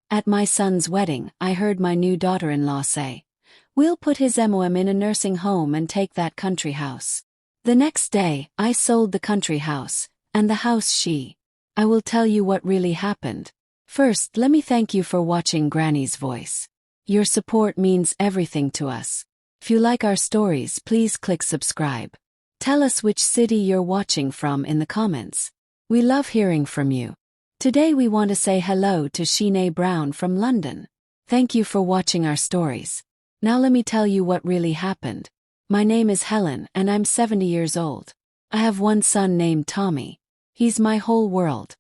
At my son's wedding, I heard my new daughter-in-law say, "We'll put his mom in a nursing home and take that country house." The next day, I sold the country house, and the house I will tell you what really happened. First, let me thank you for watching Granny's Voice. Your support means everything to us. If you like our stories, please click subscribe. Tell us which city you're watching from in the comments. We love hearing from you. Today we want to say hello to Sheenay Brown from London. Thank you for watching our stories. Now let me tell you what really happened. My name is Helen and I'm 70 years old. I have one son named Tommy. He's my whole world.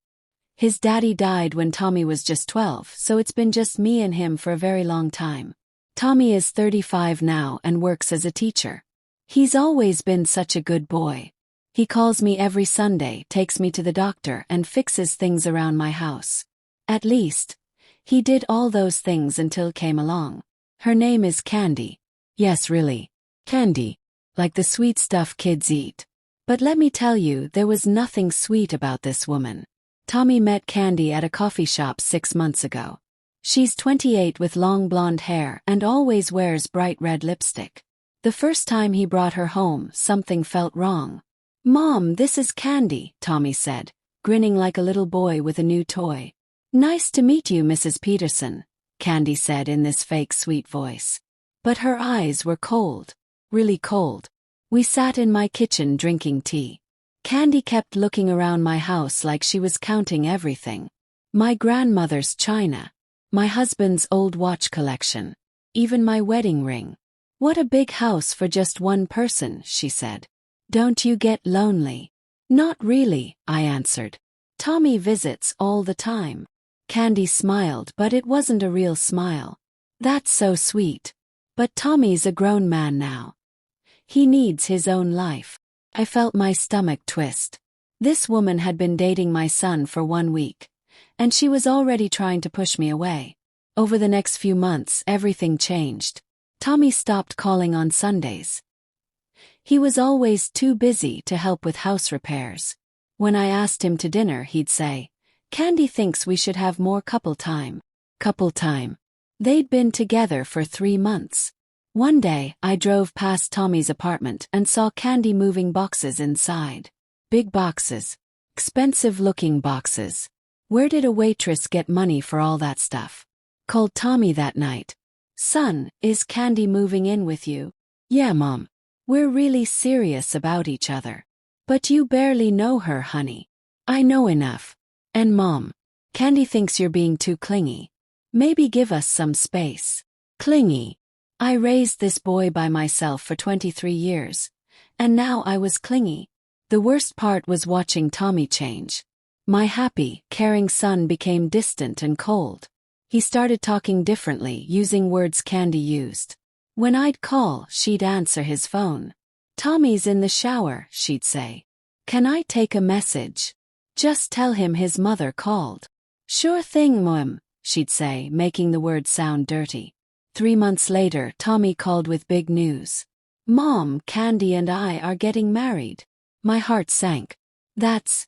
His daddy died when Tommy was just 12, so it's been just me and him for a very long time. Tommy is 35 now and works as a teacher. He's always been such a good boy. He calls me every Sunday, takes me to the doctor, and fixes things around my house. At least, he did all those things until came along. Her name is Candy. Yes, really. Candy. Like the sweet stuff kids eat. But let me tell you, there was nothing sweet about this woman. Tommy met Candy at a coffee shop 6 months ago. She's 28 with long blonde hair and always wears bright red lipstick. The first time he brought her home, something felt wrong. "Mom, this is Candy," Tommy said, grinning like a little boy with a new toy. "Nice to meet you, Mrs. Peterson," Candy said in this fake sweet voice. But her eyes were cold. Really cold. We sat in my kitchen drinking tea. Candy kept looking around my house like she was counting everything. My grandmother's china. My husband's old watch collection. Even my wedding ring. "What a big house for just one person," she said. "Don't you get lonely?" "Not really," I answered. "Tommy visits all the time." Candy smiled, but it wasn't a real smile. "That's so sweet. But Tommy's a grown man now. He needs his own life." I felt my stomach twist. This woman had been dating my son for 1 week, and she was already trying to push me away. Over the next few months, everything changed. Tommy stopped calling on Sundays. He was always too busy to help with house repairs. When I asked him to dinner, he'd say, "Candy thinks we should have more couple time." Couple time. They'd been together for 3 months. One day, I drove past Tommy's apartment and saw Candy moving boxes inside. Big boxes. Expensive-looking boxes. Where did a waitress get money for all that stuff? Called Tommy that night. "Son, is Candy moving in with you?" "Yeah, Mom. We're really serious about each other." "But you barely know her, honey." "I know enough. And Mom, Candy thinks you're being too clingy. Maybe give us some space." Clingy. I raised this boy by myself for 23 years, and now I was clingy. The worst part was watching Tommy change. My happy, caring son became distant and cold. He started talking differently, using words Candy used. When I'd call, she'd answer his phone. "Tommy's in the shower," she'd say. "Can I take a message?" "Just tell him his mother called." "Sure thing, Mom," she'd say, making the word sound dirty. 3 months later, Tommy called with big news. "Mom, Candy and I are getting married." My heart sank. "That's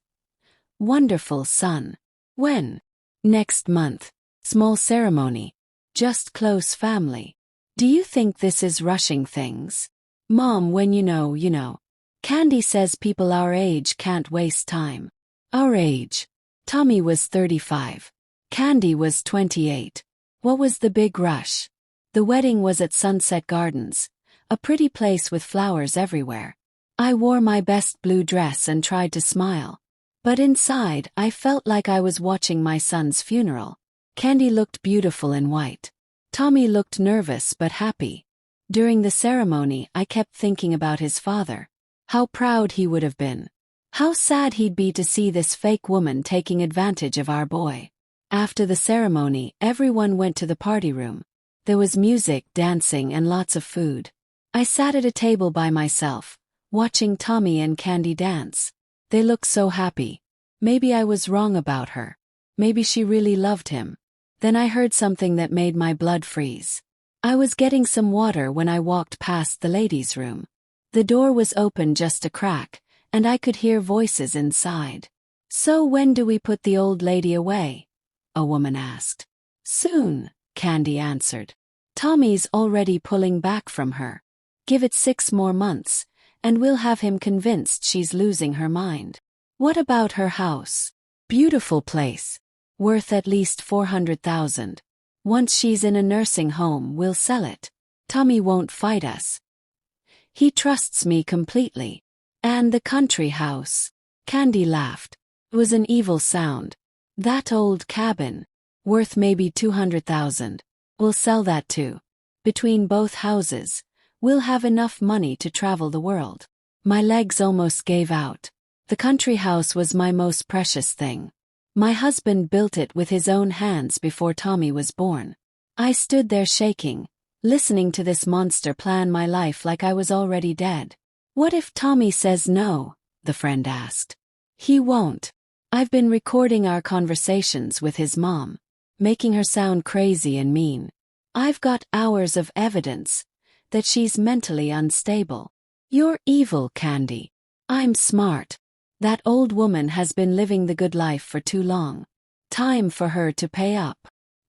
wonderful, son. When?" "Next month. Small ceremony. Just close family." "Do you think this is rushing things?" "Mom, when you know, you know. Candy says people our age can't waste time." Our age. Tommy was 35. Candy was 28. What was the big rush? The wedding was at Sunset Gardens, a pretty place with flowers everywhere. I wore my best blue dress and tried to smile. But inside, I felt like I was watching my son's funeral. Candy looked beautiful in white. Tommy looked nervous but happy. During the ceremony, I kept thinking about his father. How proud he would have been. How sad he'd be to see this fake woman taking advantage of our boy. After the ceremony, everyone went to the party room. There was music, dancing, and lots of food. I sat at a table by myself, watching Tommy and Candy dance. They looked so happy. Maybe I was wrong about her. Maybe she really loved him. Then I heard something that made my blood freeze. I was getting some water when I walked past the ladies' room. The door was open just a crack, and I could hear voices inside. "So when do we put the old lady away?" a woman asked. Soon, Candy answered. Tommy's already pulling back from her. Give it 6 more months, and we'll have him convinced she's losing her mind. What about her house? Beautiful place. Worth at least 400,000. Once she's in a nursing home, we'll sell it. Tommy won't fight us. He trusts me completely. And the country house. Candy laughed. It was an evil sound. That old cabin. Worth maybe 200,000. We'll sell that too. Between both houses, we'll have enough money to travel the world. My legs almost gave out. The country house was my most precious thing. My husband built it with his own hands before Tommy was born. I stood there shaking, listening to this monster plan my life like I was already dead. What if Tommy says no? The friend asked. He won't. I've been recording our conversations with his mom, making her sound crazy and mean. I've got hours of evidence that she's mentally unstable. You're evil, Candy. I'm smart. That old woman has been living the good life for too long. Time for her to pay up.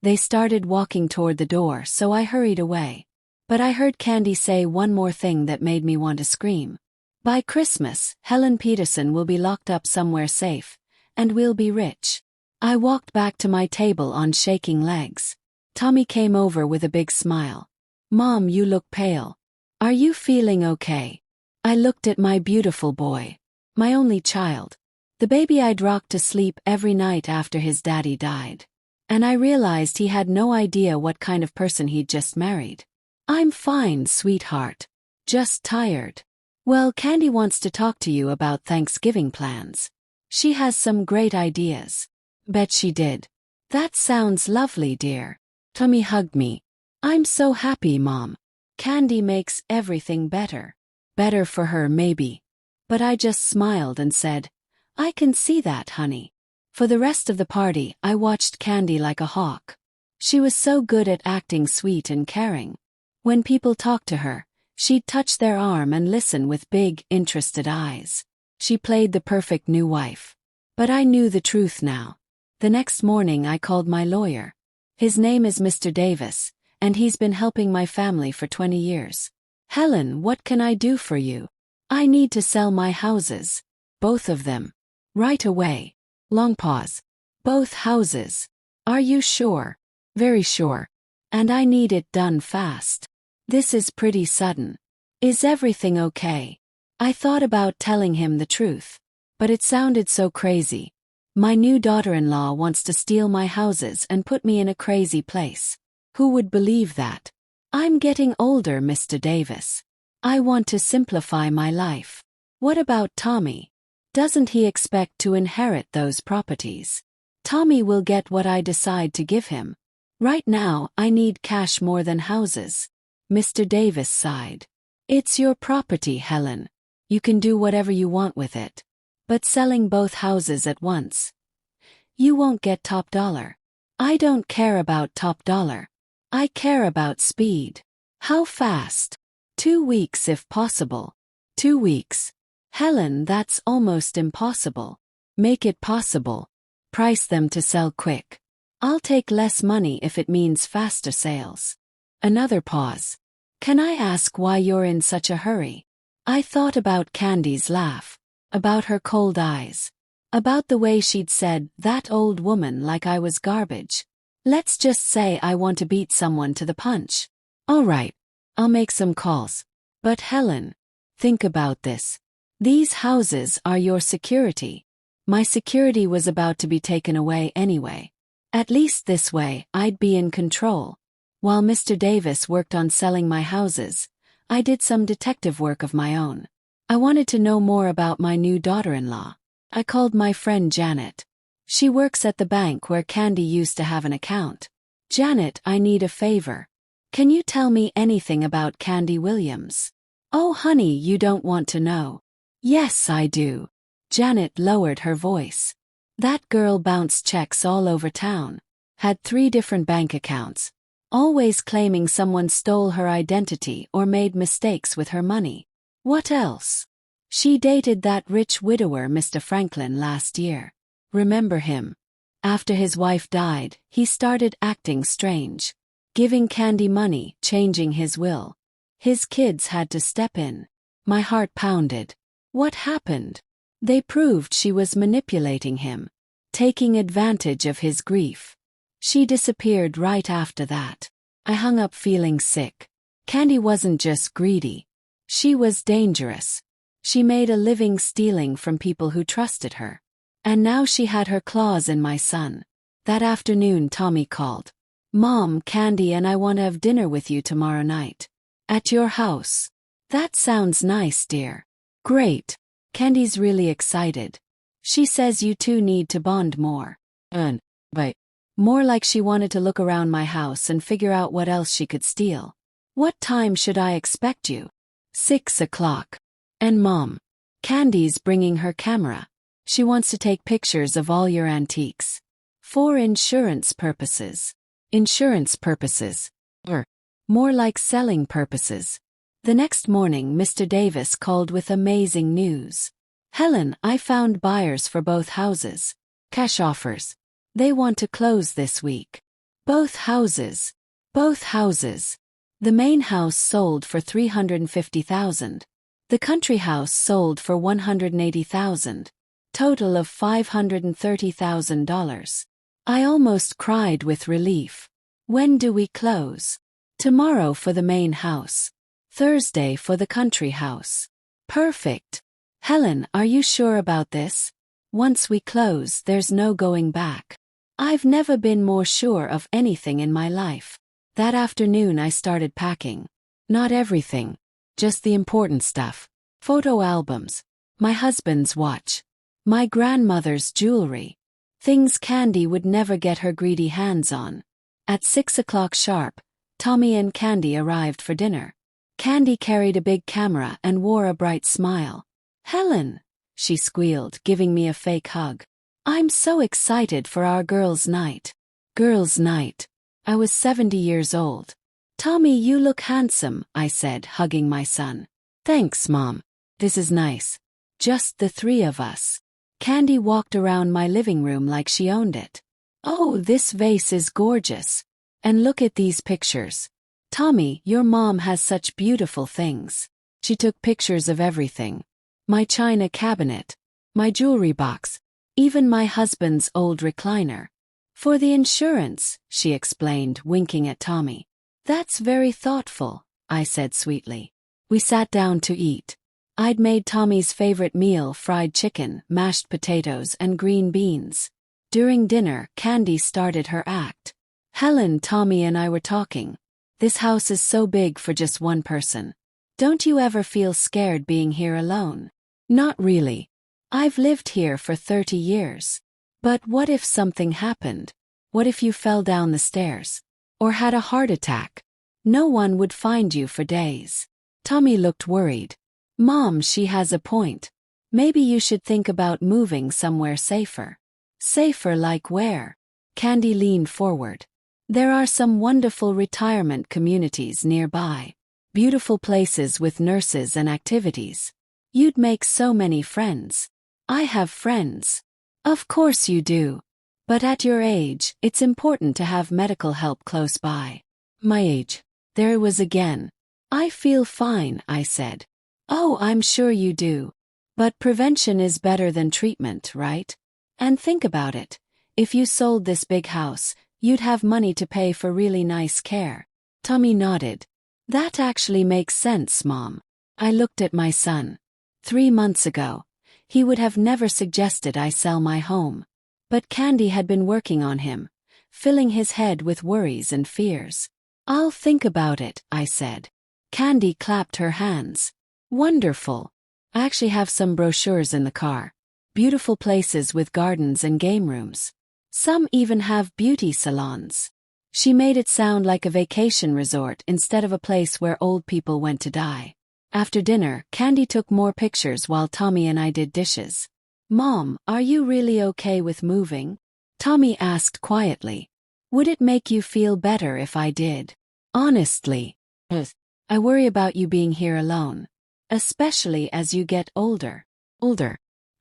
They started walking toward the door, so I hurried away. But I heard Candy say one more thing that made me want to scream. By Christmas, Helen Peterson will be locked up somewhere safe, and we'll be rich. I walked back to my table on shaking legs. Tommy came over with a big smile. Mom, you look pale. Are you feeling okay? I looked at my beautiful boy. My only child. The baby I'd rocked to sleep every night after his daddy died. And I realized he had no idea what kind of person he'd just married. I'm fine, sweetheart. Just tired. Well, Candy wants to talk to you about Thanksgiving plans. She has some great ideas. Bet she did. That sounds lovely, dear. Tommy hugged me. I'm so happy, Mom. Candy makes everything better. Better for her, maybe. But I just smiled and said, I can see that, honey. For the rest of the party, I watched Candy like a hawk. She was so good at acting sweet and caring. When people talked to her, she'd touch their arm and listen with big, interested eyes. She played the perfect new wife. But I knew the truth now. The next morning I called my lawyer. His name is Mr. Davis, and he's been helping my family for 20 years. Helen, what can I do for you? I need to sell my houses. Both of them. Right away. Long pause. Both houses. Are you sure? Very sure. And I need it done fast. This is pretty sudden. Is everything okay? I thought about telling him the truth. But it sounded so crazy. My new daughter-in-law wants to steal my houses and put me in a crazy place. Who would believe that? I'm getting older, Mr. Davis. I want to simplify my life. What about Tommy? Doesn't he expect to inherit those properties? Tommy will get what I decide to give him. Right now, I need cash more than houses. Mr. Davis sighed. It's your property, Helen. You can do whatever you want with it. But selling both houses at once. You won't get top dollar. I don't care about top dollar. I care about speed. How fast? 2 weeks if possible. 2 weeks. Helen, that's almost impossible. Make it possible. Price them to sell quick. I'll take less money if it means faster sales. Another pause. Can I ask why you're in such a hurry? I thought about Candy's laugh. About her cold eyes. About the way she'd said, that old woman, like I was garbage. Let's just say I want to beat someone to the punch. All right. I'll make some calls. But Helen, think about this. These houses are your security. My security was about to be taken away anyway. At least this way, I'd be in control. While Mr. Davis worked on selling my houses, I did some detective work of my own. I wanted to know more about my new daughter-in-law. I called my friend Janet. She works at the bank where Candy used to have an account. Janet, I need a favor. Can you tell me anything about Candy Williams? Oh honey, you don't want to know. Yes, I do. Janet lowered her voice. That girl bounced checks all over town. Had 3 different bank accounts. Always claiming someone stole her identity or made mistakes with her money. What else? She dated that rich widower Mr. Franklin last year. Remember him? After his wife died, he started acting strange. Giving Candy money, changing his will. His kids had to step in. My heart pounded. What happened? They proved she was manipulating him, taking advantage of his grief. She disappeared right after that. I hung up feeling sick. Candy wasn't just greedy. She was dangerous. She made a living stealing from people who trusted her. And now she had her claws in my son. That afternoon Tommy called. Mom, Candy and I want to have dinner with you tomorrow night. At your house. That sounds nice, dear. Great. Candy's really excited. She says you two need to bond more. But more like she wanted to look around my house and figure out what else she could steal. What time should I expect you? 6 o'clock. And Mom. Candy's bringing her camera. She wants to take pictures of all your antiques. For insurance purposes. Insurance purposes. Or more like selling purposes. The next morning Mr. Davis called with amazing news. Helen, I found buyers for both houses. Cash offers. They want to close this week. Both houses. Both houses. The main house sold for $350,000. The country house sold for $180,000. Total of $530,000. I almost cried with relief. When do we close? Tomorrow for the main house. Thursday for the country house. Perfect. Helen, are you sure about this? Once we close, there's no going back. I've never been more sure of anything in my life. That afternoon I started packing. Not everything. Just the important stuff. Photo albums. My husband's watch. My grandmother's jewelry. Things Candy would never get her greedy hands on. At 6 o'clock sharp, Tommy and Candy arrived for dinner. Candy carried a big camera and wore a bright smile. Helen, she squealed, giving me a fake hug. I'm so excited for our girls' night. Girls' night. I was 70 years old. Tommy, you look handsome, I said, hugging my son. Thanks, Mom. This is nice. Just the three of us. Candy walked around my living room like she owned it. Oh, this vase is gorgeous. And look at these pictures. Tommy, your mom has such beautiful things. She took pictures of everything. My china cabinet. My jewelry box. Even my husband's old recliner. For the insurance, she explained, winking at Tommy. That's very thoughtful, I said sweetly. We sat down to eat. I'd made Tommy's favorite meal, fried chicken, mashed potatoes, and green beans. During dinner, Candy started her act. Helen, Tommy and I were talking. This house is so big for just one person. Don't you ever feel scared being here alone? Not really. I've lived here for 30 years. But what if something happened? What if you fell down the stairs? Or had a heart attack? No one would find you for days. Tommy looked worried. Mom, she has a point. Maybe you should think about moving somewhere safer. Safer like where? Candy leaned forward. There are some wonderful retirement communities nearby. Beautiful places with nurses and activities. You'd make so many friends. I have friends. Of course you do. But at your age, it's important to have medical help close by. My age. There it was again. I feel fine, I said. Oh, I'm sure you do. But prevention is better than treatment, right? And think about it. If you sold this big house, you'd have money to pay for really nice care. Tommy nodded. That actually makes sense, Mom. I looked at my son. 3 months ago, he would have never suggested I sell my home. But Candy had been working on him, filling his head with worries and fears. I'll think about it, I said. Candy clapped her hands. Wonderful. I actually have some brochures in the car. Beautiful places with gardens and game rooms. Some even have beauty salons. She made it sound like a vacation resort instead of a place where old people went to die. After dinner, Candy took more pictures while Tommy and I did dishes. Mom, are you really okay with moving? Tommy asked quietly. Would it make you feel better if I did? Honestly, I worry about you being here alone. Especially as you get older.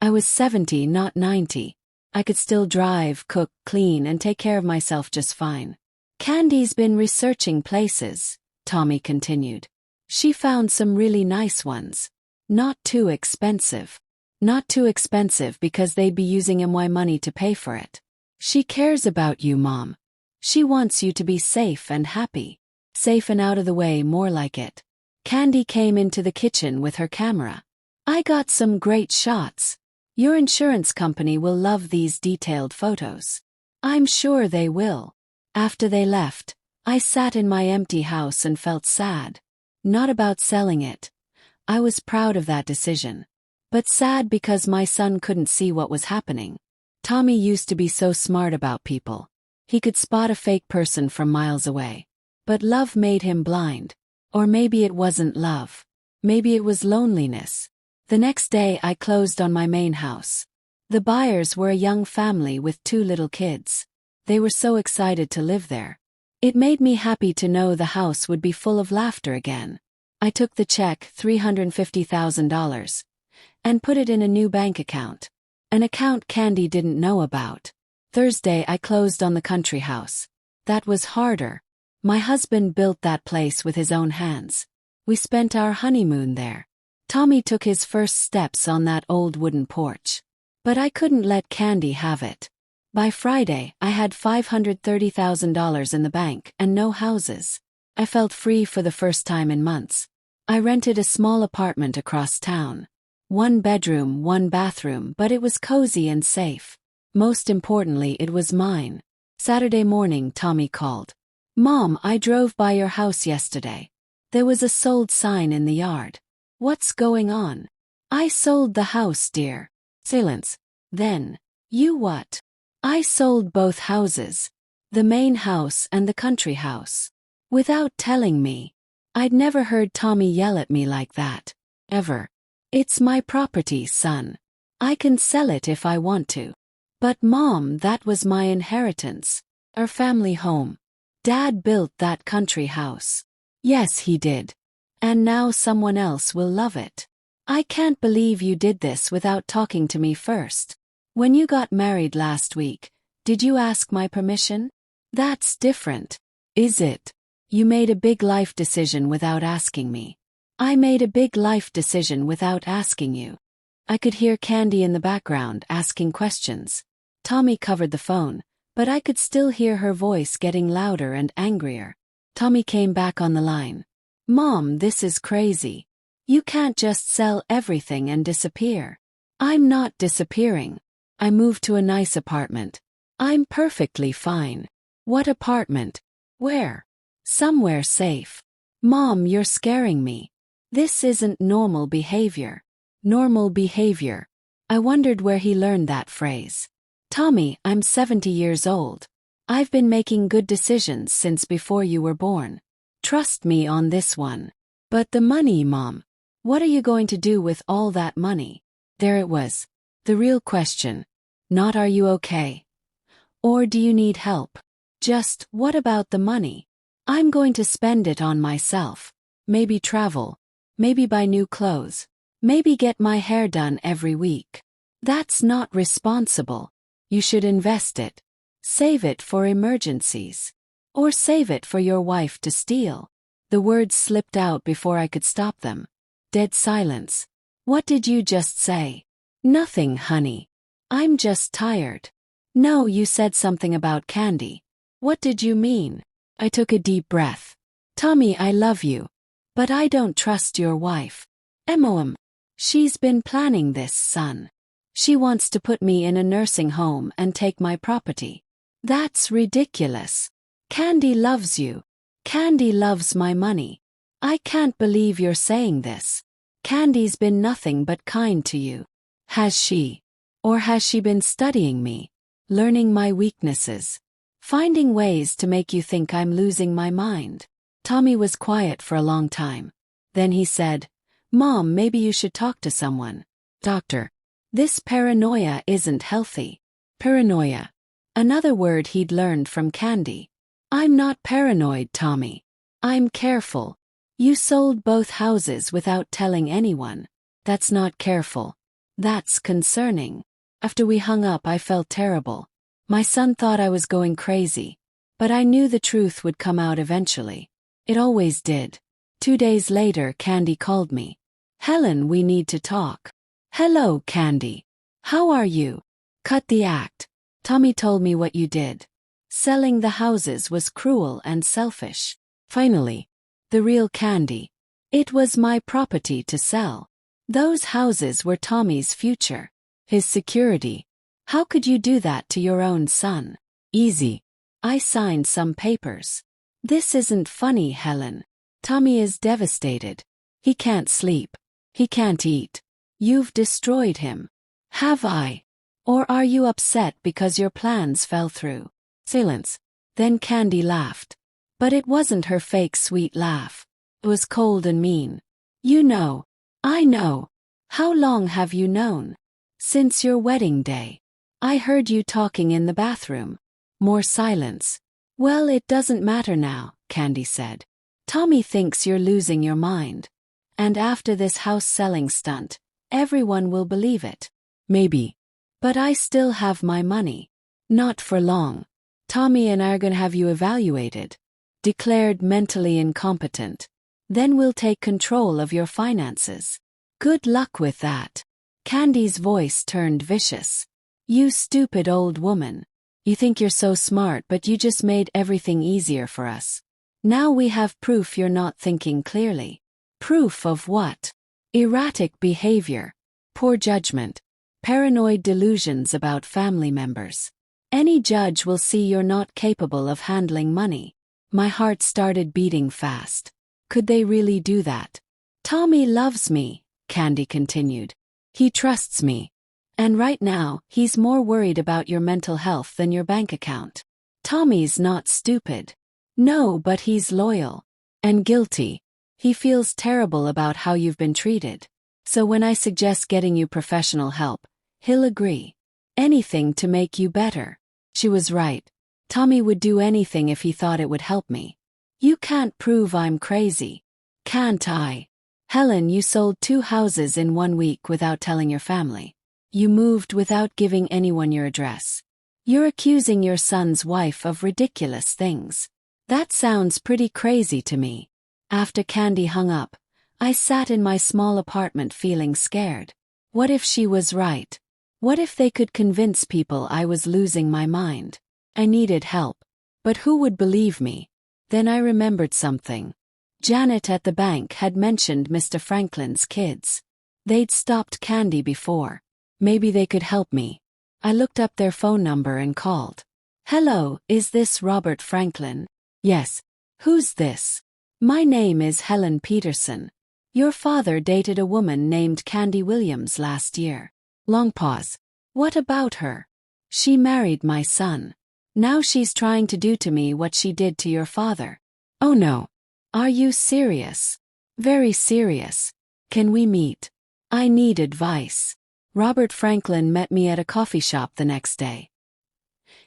I was 70, not 90. I could still drive, cook, clean, and take care of myself just fine. Candy's been researching places, Tommy continued. She found some really nice ones. Not too expensive. Not too expensive because they'd be using my money to pay for it. She cares about you, Mom. She wants you to be safe and happy. Safe and out of the way, more like it. Candy came into the kitchen with her camera. I got some great shots. Your insurance company will love these detailed photos. I'm sure they will. After they left, I sat in my empty house and felt sad. Not about selling it. I was proud of that decision. But sad because my son couldn't see what was happening. Tommy used to be so smart about people. He could spot a fake person from miles away. But love made him blind. Or maybe it wasn't love. Maybe it was loneliness. The next day I closed on my main house. The buyers were a young family with 2 little kids. They were so excited to live there. It made me happy to know the house would be full of laughter again. I took the check, $350,000, and put it in a new bank account. An account Candy didn't know about. Thursday I closed on the country house. That was harder. My husband built that place with his own hands. We spent our honeymoon there. Tommy took his first steps on that old wooden porch. But I couldn't let Candy have it. By Friday, I had $530,000 in the bank and no houses. I felt free for the first time in months. I rented a small apartment across town. 1 bedroom, 1 bathroom, but it was cozy and safe. Most importantly, it was mine. Saturday morning, Tommy called. Mom, I drove by your house yesterday. There was a sold sign in the yard. What's going on? I sold the house, dear. Silence. Then. You what? I sold both houses. The main house and the country house. Without telling me. I'd never heard Tommy yell at me like that. Ever. It's my property, son. I can sell it if I want to. But Mom, that was my inheritance. Our family home. Dad built that country house. Yes, he did. And now someone else will love it. I can't believe you did this without talking to me first. When you got married last week, did you ask my permission? That's different. Is it? You made a big life decision without asking me. I made a big life decision without asking you. I could hear Candy in the background asking questions. Tommy covered the phone, but I could still hear her voice getting louder and angrier. Tommy came back on the line. Mom, this is crazy. You can't just sell everything and disappear. I'm not disappearing. I moved to a nice apartment. I'm perfectly fine. What apartment? Where? Somewhere safe. Mom, you're scaring me. This isn't normal behavior. Normal behavior. I wondered where he learned that phrase. Tommy, I'm 70 years old. I've been making good decisions since before you were born. Trust me on this one. But the money, Mom. What are you going to do with all that money? There it was. The real question. Not are you okay? Or do you need help? Just, what about the money? I'm going to spend it on myself. Maybe travel. Maybe buy new clothes. Maybe get my hair done every week. That's not responsible. You should invest it. Save it for emergencies. Or save it for your wife to steal. The words slipped out before I could stop them. Dead silence. What did you just say? Nothing, honey. I'm just tired. No, you said something about Candy. What did you mean? I took a deep breath. Tommy, I love you. But I don't trust your wife. Mom. She's been planning this, son. She wants to put me in a nursing home and take my property. That's ridiculous. Candy loves you. Candy loves my money. I can't believe you're saying this. Candy's been nothing but kind to you. Has she? Or has she been studying me? Learning my weaknesses? Finding ways to make you think I'm losing my mind? Tommy was quiet for a long time. Then he said, Mom, maybe you should talk to someone. Doctor. This paranoia isn't healthy. Paranoia. Another word he'd learned from Candy. I'm not paranoid, Tommy. I'm careful. You sold both houses without telling anyone. That's not careful. That's concerning. After we hung up, I felt terrible. My son thought I was going crazy. But I knew the truth would come out eventually. It always did. 2 days later, Candy called me. Helen, we need to talk. Hello, Candy. How are you? Cut the act. Tommy told me what you did. Selling the houses was cruel and selfish. Finally. The real Candy. It was my property to sell. Those houses were Tommy's future. His security. How could you do that to your own son? Easy. I signed some papers. This isn't funny, Helen. Tommy is devastated. He can't sleep. He can't eat. You've destroyed him. Have I? Or are you upset because your plans fell through? Silence. Then Candy laughed. But it wasn't her fake sweet laugh. It was cold and mean. You know. I know. How long have you known? Since your wedding day. I heard you talking in the bathroom. More silence. Well, it doesn't matter now, Candy said. Tommy thinks you're losing your mind. And after this house-selling stunt, everyone will believe it. Maybe. But I still have my money. Not for long. Tommy and I are gonna have you evaluated. Declared mentally incompetent. Then we'll take control of your finances. Good luck with that. Candy's voice turned vicious. You stupid old woman. You think you're so smart, but you just made everything easier for us. Now we have proof you're not thinking clearly. Proof of what? Erratic behavior. Poor judgment. Paranoid delusions about family members. Any judge will see you're not capable of handling money. My heart started beating fast. Could they really do that? Tommy loves me, Candy continued. He trusts me. And right now, he's more worried about your mental health than your bank account. Tommy's not stupid. No, but he's loyal. And guilty. He feels terrible about how you've been treated. So when I suggest getting you professional help, he'll agree. Anything to make you better. She was right. Tommy would do anything if he thought it would help me. You can't prove I'm crazy. Can't I? Helen, you sold 2 houses in 1 week without telling your family. You moved without giving anyone your address. You're accusing your son's wife of ridiculous things. That sounds pretty crazy to me. After Candy hung up, I sat in my small apartment feeling scared. What if she was right? What if they could convince people I was losing my mind? I needed help. But who would believe me? Then I remembered something. Janet at the bank had mentioned Mr. Franklin's kids. They'd stopped Candy before. Maybe they could help me. I looked up their phone number and called. Hello, is this Robert Franklin? Yes. Who's this? My name is Helen Peterson. Your father dated a woman named Candy Williams last year. Long pause. What about her? She married my son. Now she's trying to do to me what she did to your father. Oh no. Are you serious? Very serious. Can we meet? I need advice. Robert Franklin met me at a coffee shop the next day.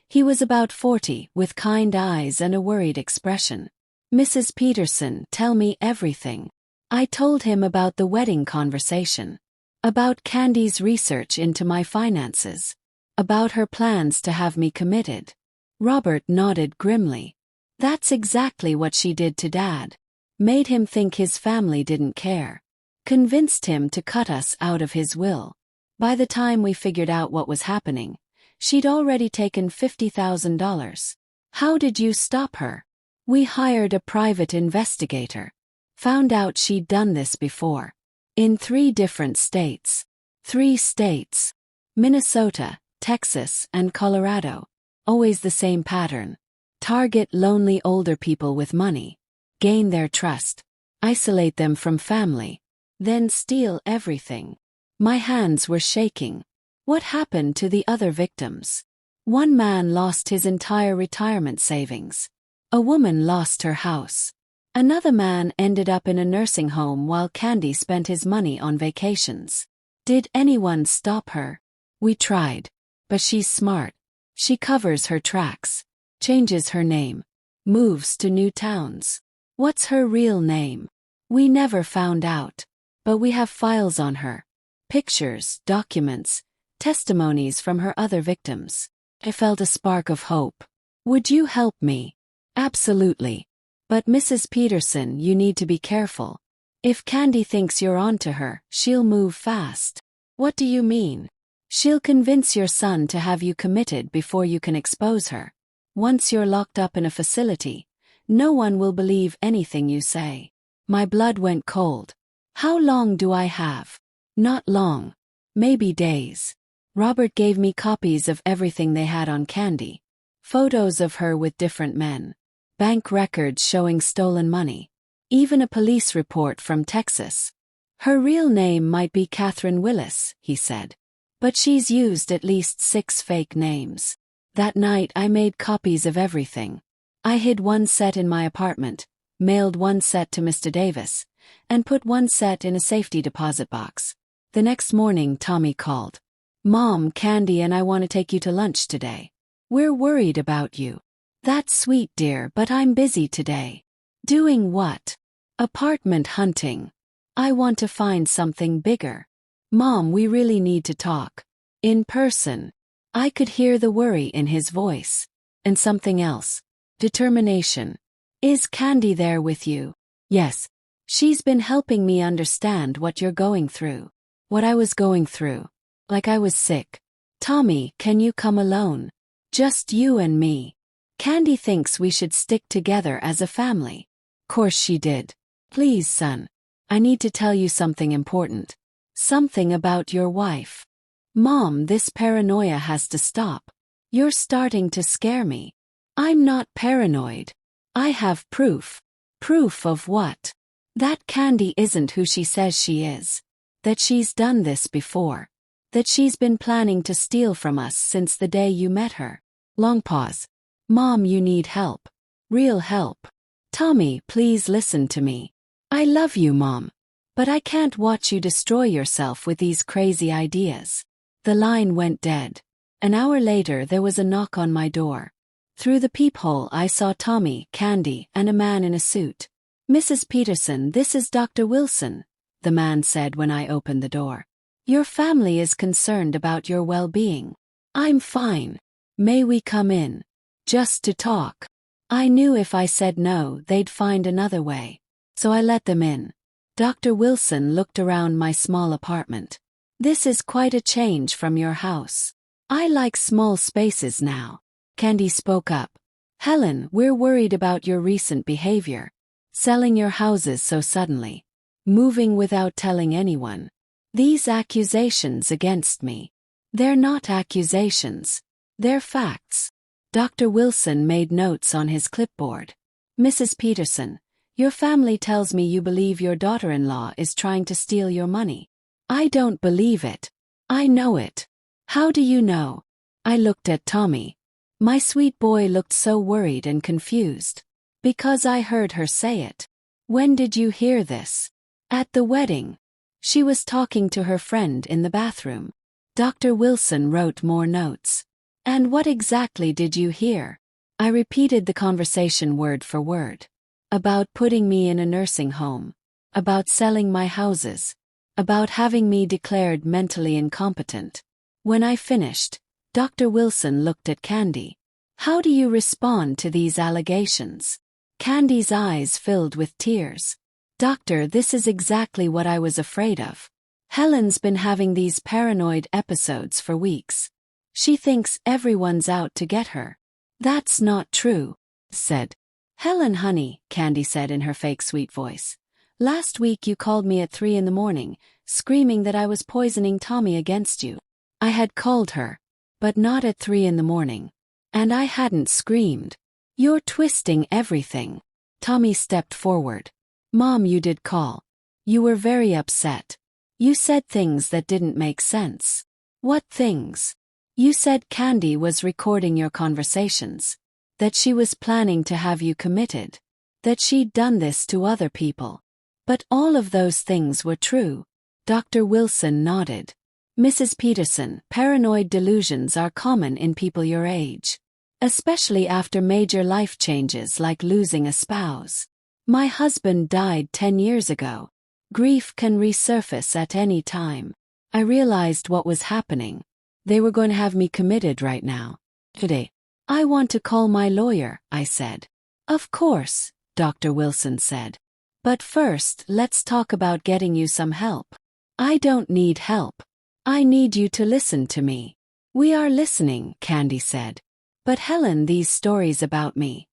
He was about 40, with kind eyes and a worried expression. Mrs. Peterson, tell me everything. I told him about the wedding conversation. About Candy's research into my finances. About her plans to have me committed. Robert nodded grimly. That's exactly what she did to Dad. Made him think his family didn't care. Convinced him to cut us out of his will. By the time we figured out what was happening, she'd already taken $50,000. How did you stop her? We hired a private investigator. Found out she'd done this before. In 3 different states. 3 states. Minnesota, Texas, and Colorado. Always the same pattern. Target lonely older people with money. Gain their trust. Isolate them from family. Then steal everything. My hands were shaking. What happened to the other victims? One man lost his entire retirement savings. A woman lost her house. Another man ended up in a nursing home while Candy spent his money on vacations. Did anyone stop her? We tried. But she's smart. She covers her tracks. Changes her name. Moves to new towns. What's her real name? We never found out. But we have files on her. Pictures, documents, testimonies from her other victims. I felt a spark of hope. Would you help me? Absolutely. But Mrs. Peterson, you need to be careful. If Candy thinks you're onto her, she'll move fast. What do you mean? She'll convince your son to have you committed before you can expose her. Once you're locked up in a facility, no one will believe anything you say. My blood went cold. How long do I have? Not long. Maybe days. Robert gave me copies of everything they had on Candy. Photos of her with different men. Bank records showing stolen money. Even a police report from Texas. Her real name might be Catherine Willis, he said. But she's used at least 6 fake names. That night I made copies of everything. I hid one set in my apartment, mailed one set to Mr. Davis, and put one set in a safety deposit box. The next morning Tommy called. Mom, Candy and I want to take you to lunch today. We're worried about you. That's sweet, dear, but I'm busy today. Doing what? Apartment hunting. I want to find something bigger. Mom, we really need to talk. In person. I could hear the worry in his voice. And something else. Determination. Is Candy there with you? Yes. She's been helping me understand what you're going through. What I was going through. Like I was sick. Tommy, can you come alone? Just you and me. Candy thinks we should stick together as a family. Course she did. Please, son. I need to tell you something important. Something about your wife. Mom, this paranoia has to stop. You're starting to scare me. I'm not paranoid. I have proof. Proof of what? That Candy isn't who she says she is. That she's done this before. That she's been planning to steal from us since the day you met her. Long pause. Mom, you need help. Real help. Tommy, please listen to me. I love you, Mom. But I can't watch you destroy yourself with these crazy ideas. The line went dead. An hour later there was a knock on my door. Through the peephole I saw Tommy, Candy, and a man in a suit. Mrs. Peterson, this is Dr. Wilson, the man said when I opened the door. Your family is concerned about your well-being. I'm fine. May we come in? Just to talk. I knew if I said no, they'd find another way. So I let them in. Dr. Wilson looked around my small apartment. This is quite a change from your house. I like small spaces now. Candy spoke up. Helen, we're worried about your recent behavior. Selling your houses so suddenly. Moving without telling anyone. These accusations against me. They're not accusations. They're facts. Dr. Wilson made notes on his clipboard. Mrs. Peterson, your family tells me you believe your daughter-in-law is trying to steal your money. I don't believe it. I know it. How do you know? I looked at Tommy. My sweet boy looked so worried and confused. Because I heard her say it. When did you hear this? At the wedding. She was talking to her friend in the bathroom. Dr. Wilson wrote more notes. And what exactly did you hear? I repeated the conversation word for word. About putting me in a nursing home. About selling my houses. About having me declared mentally incompetent. When I finished, Dr. Wilson looked at Candy. How do you respond to these allegations? Candy's eyes filled with tears. Doctor, this is exactly what I was afraid of. Helen's been having these paranoid episodes for weeks. She thinks everyone's out to get her. That's not true, said. Helen, honey, Candy said in her fake sweet voice. Last week you called me at 3 a.m, screaming that I was poisoning Tommy against you. I had called her, but not at 3 a.m. And I hadn't screamed. You're twisting everything. Tommy stepped forward. Mom, you did call. You were very upset. You said things that didn't make sense. What things? You said Candy was recording your conversations. That she was planning to have you committed. That she'd done this to other people. But all of those things were true. Dr. Wilson nodded. Mrs. Peterson, paranoid delusions are common in people your age. Especially after major life changes like losing a spouse. My husband died 10 years ago. Grief can resurface at any time. I realized what was happening. They were going to have me committed right now. Today. I want to call my lawyer, I said. Of course, Dr. Wilson said. But first, let's talk about getting you some help. I don't need help. I need you to listen to me. We are listening, Candy said. But Helen, these stories about me.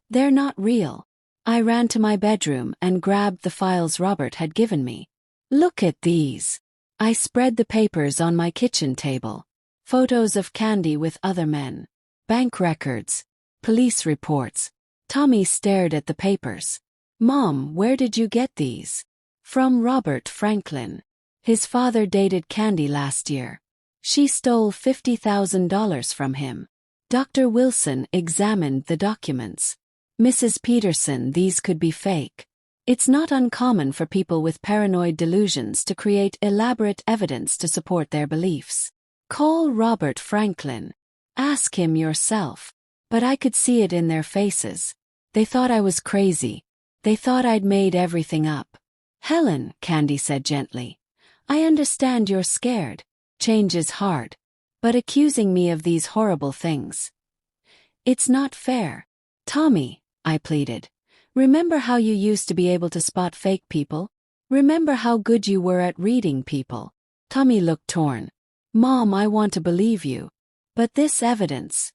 They're not real. I ran to my bedroom and grabbed the files Robert had given me. Look at these. I spread the papers on my kitchen table. Photos of Candy with other men. Bank records. Police reports. Tommy stared at the papers. Mom, where did you get these? From Robert Franklin. His father dated Candy last year. She stole $50,000 from him. Dr. Wilson examined the documents. Mrs. Peterson, these could be fake. It's not uncommon for people with paranoid delusions to create elaborate evidence to support their beliefs. Call Robert Franklin. Ask him yourself. But I could see it in their faces. They thought I was crazy. They thought I'd made everything up. Helen, Candy said gently. I understand you're scared. Change is hard. But accusing me of these horrible things. It's not fair. Tommy, I pleaded. Remember how you used to be able to spot fake people? Remember how good you were at reading people? Tommy looked torn. Mom, I want to believe you. But this evidence.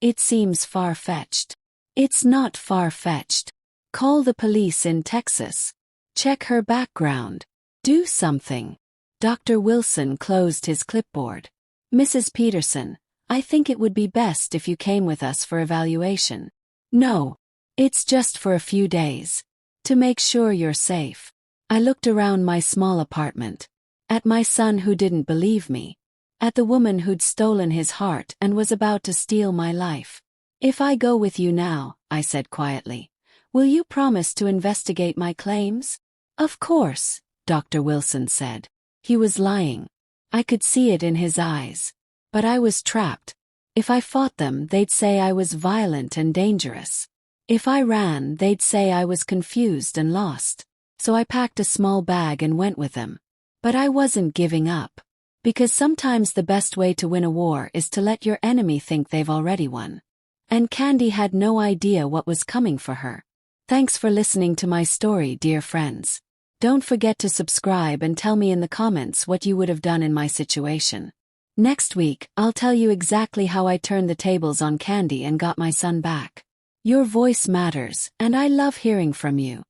It seems far-fetched. It's not far-fetched. Call the police in Texas. Check her background. Do something. Dr. Wilson closed his clipboard. Mrs. Peterson, I think it would be best if you came with us for evaluation. No. It's just for a few days. To make sure you're safe. I looked around my small apartment. At my son who didn't believe me. At the woman who'd stolen his heart and was about to steal my life. If I go with you now, I said quietly, will you promise to investigate my claims? Of course, Dr. Wilson said. He was lying. I could see it in his eyes. But I was trapped. If I fought them, they'd say I was violent and dangerous. If I ran, they'd say I was confused and lost. So I packed a small bag and went with them. But I wasn't giving up. Because sometimes the best way to win a war is to let your enemy think they've already won. And Candy had no idea what was coming for her. Thanks for listening to my story, dear friends. Don't forget to subscribe and tell me in the comments what you would have done in my situation. Next week, I'll tell you exactly how I turned the tables on Candy and got my son back. Your voice matters, and I love hearing from you.